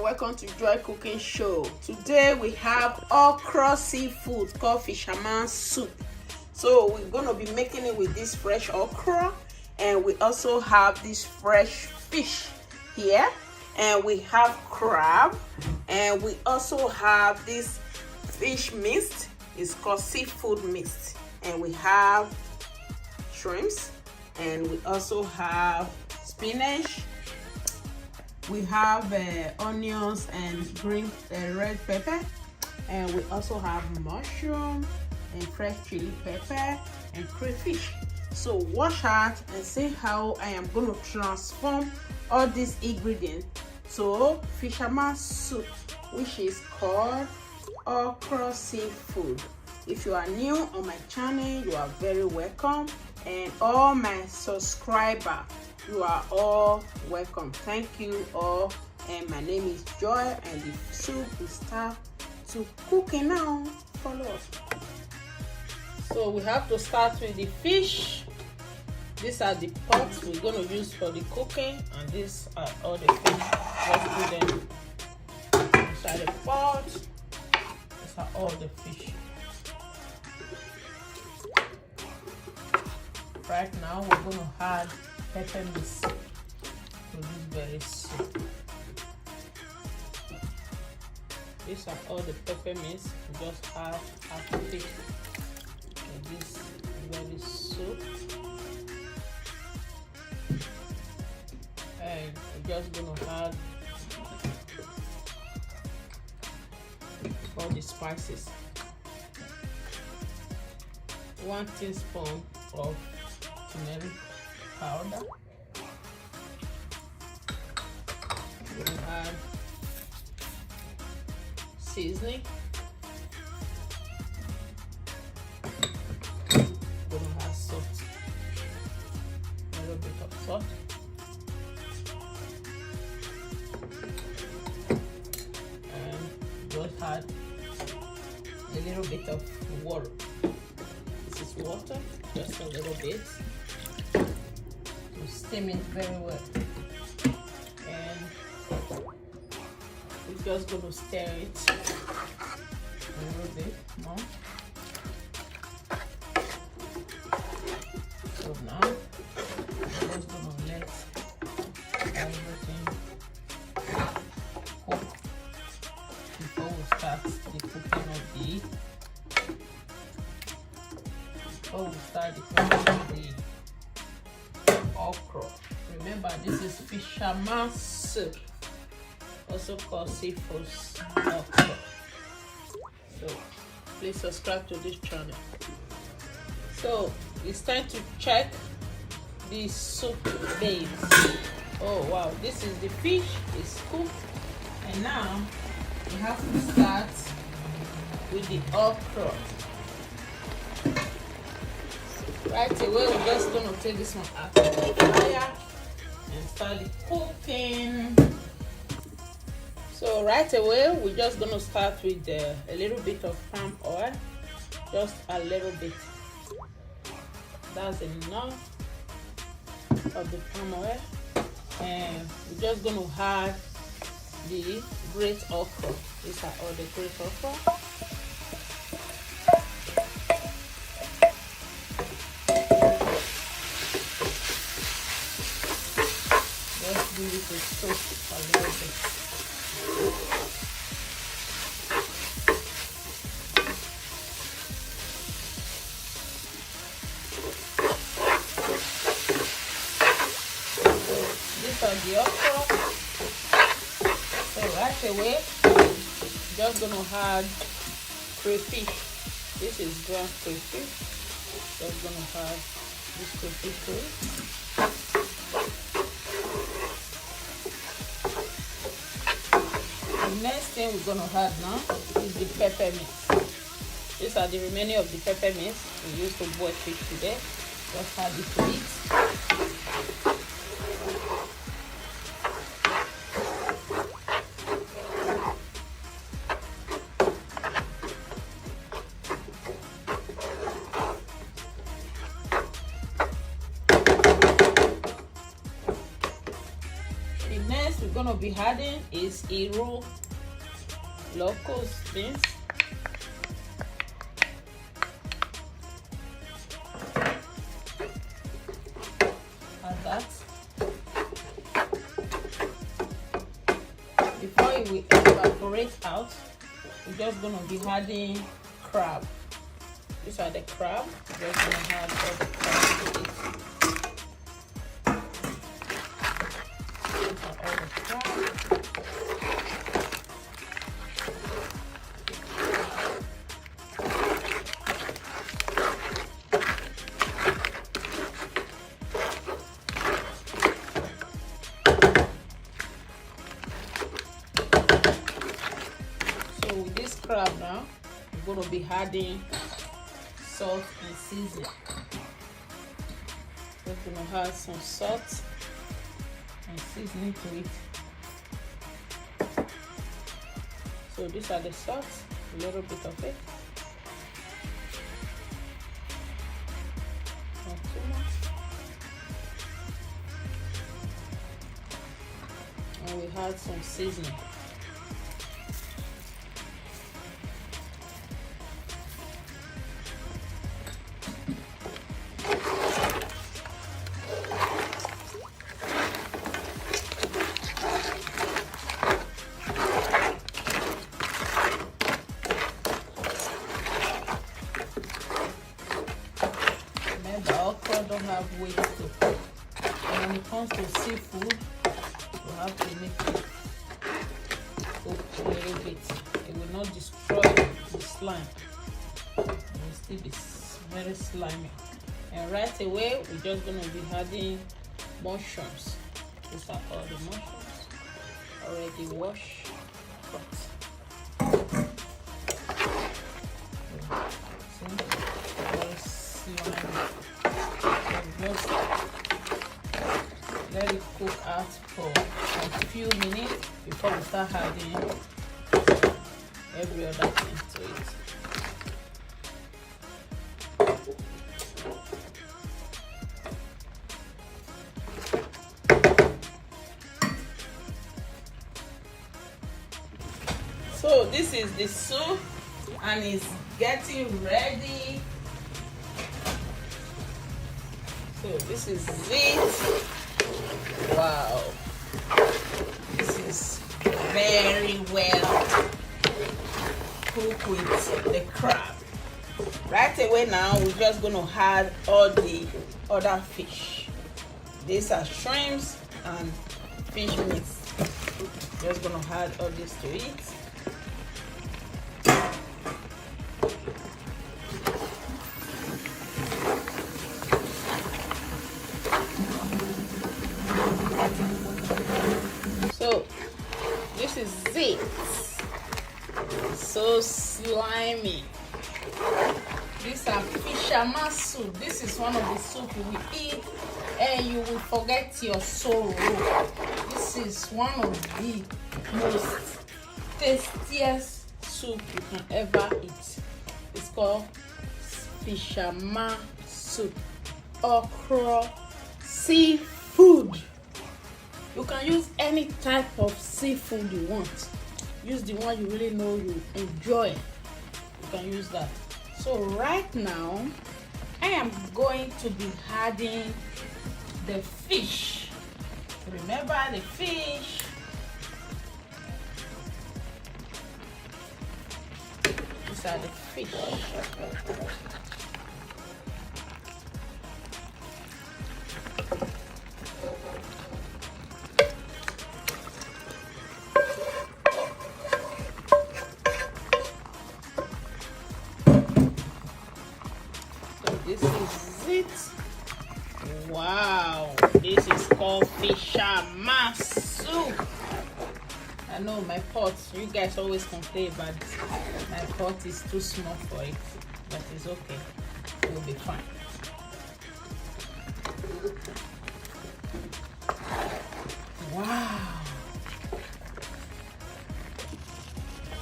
welcome to Joy Cooking Show. Today we have okra seafood called Fisherman Soup. So we're going to be making it with this fresh okra, and we also have this fresh fish here, and we have crab, and we also have this fish mixed. It's called seafood mixed, and we have shrimps, and we also have spinach. We have onions and green red pepper, and we also have mushroom and fresh chili pepper and crayfish. So watch out and see how I am going to transform all these ingredients to Fisherman Soup, which is called okra seafood. If you are new on my channel, you are very welcome, and all my subscribers, you are all welcome. Thank you all, and my name is Joy, and the soup will start to cooking now. Follow us. So we have to start with the fish. These are the pots we're going to use for the cooking, and these are all the fish. Let's put them inside the pot. These are all the fish. Right now we're going to add pepper mix to this very soup. These are all the pepper mix. We just add half of it to this very soup, and we're just gonna add all the spices. 1 teaspoon of turmeric powder. We'll add seasoning. We're gonna add salt, a little bit of salt, and just add a little bit of water. This is water, just a little bit. Steam it very well, and we're just going to stir it a little bit more. So now we're just going to let everything cook before we start the cooking of the okra. Remember, this is Fisherman Soup, also called seafood okra. So please subscribe to this channel. So it's time to check the soup base. Oh wow, this is the fish, it's cooked, and now we have to start with the okra. Right away, we're just going to take this one out of the fire and start the cooking. So right away, we're just going to start with a little bit of palm oil, just a little bit. That's enough of the palm oil, and we're just going to add the great okra. These are all the great okra. Do this with soak a little bit. These are the okra. So right away, just gonna add crayfish. This is ground crayfish. Just gonna add this crayfish to it. The next thing we're going to add now is the pepper mix. These are the remaining of the pepper mix we used to boil fish today. Just add it to it. Next, we're going to be adding is Iru locust beans. Add that. Before it will evaporate out, we're just gonna be adding crab. These are the crab. We're just gonna add all the crab to it. These are all the crab. So with this crab now, we're gonna be adding salt and seasoning. We're gonna add some salt and seasoning to it. So these are the salt, a little bit of it. Not too much. And we add some seasoning. Don't have weight to cook. And when it comes to seafood, you have to make it cook a little bit. It will not destroy the slime. It will still be very slimy. And right away, we're just going to be adding mushrooms. These are all the mushrooms already washed, cut. See? Very slimy. Just let it cook out for a few minutes before we start adding every other thing to it. So this is the soup and it's getting ready. So this is it. Wow, this is very well cooked with the crab. Right away now, we're just going to add all the other fish. These are shrimps and fish mix. Just going to add all this to it. So this is it. So slimy. These are fisherman soup. This is one of the soup you will eat and you will forget your sorrow. This is one of the most tastiest soup you can ever eat. It's called fisherman soup. Okra seafood. You can use any type of seafood you want. Use the one you really know you enjoy. You can use that. So right now, I am going to be adding the fish. Remember the fish. These are the fish. This is it. Wow, this is called fisherman soup. I know my pot, you guys always complain, but my pot is too small for it, but it's okay, it will be fine. Wow.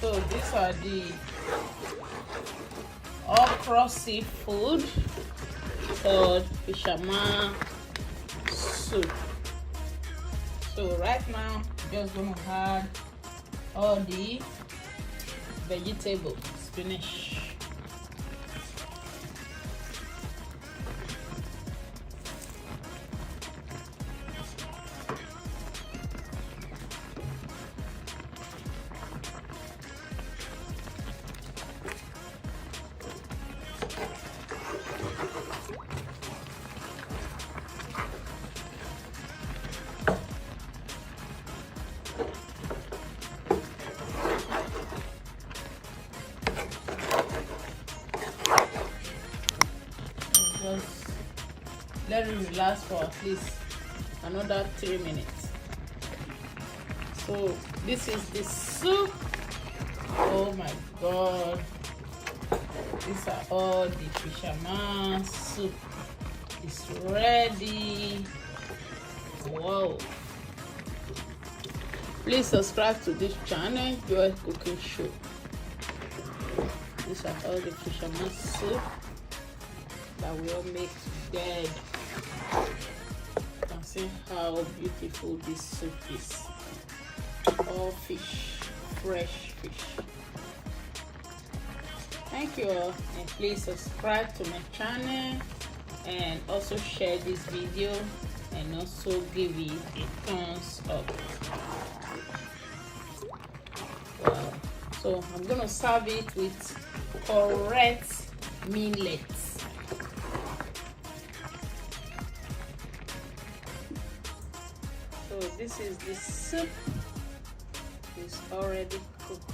So these are the okra seafood called fisherman soup. So right now just gonna add all the vegetables, spinach. Just let it relax for at least another 3 minutes. So this is the soup. Oh my god, these are all the fisherman soup. It's ready. Wow, please subscribe to this channel, Joy Cooking Show. These are all the fisherman soup that we all make today. You can see how beautiful this soup is. All fish, fresh fish. Thank you all, and please subscribe to my channel and also share this video and also give it a thumbs up. Wow. So I'm gonna serve it with correct millets. So this is the soup. It's already cooked.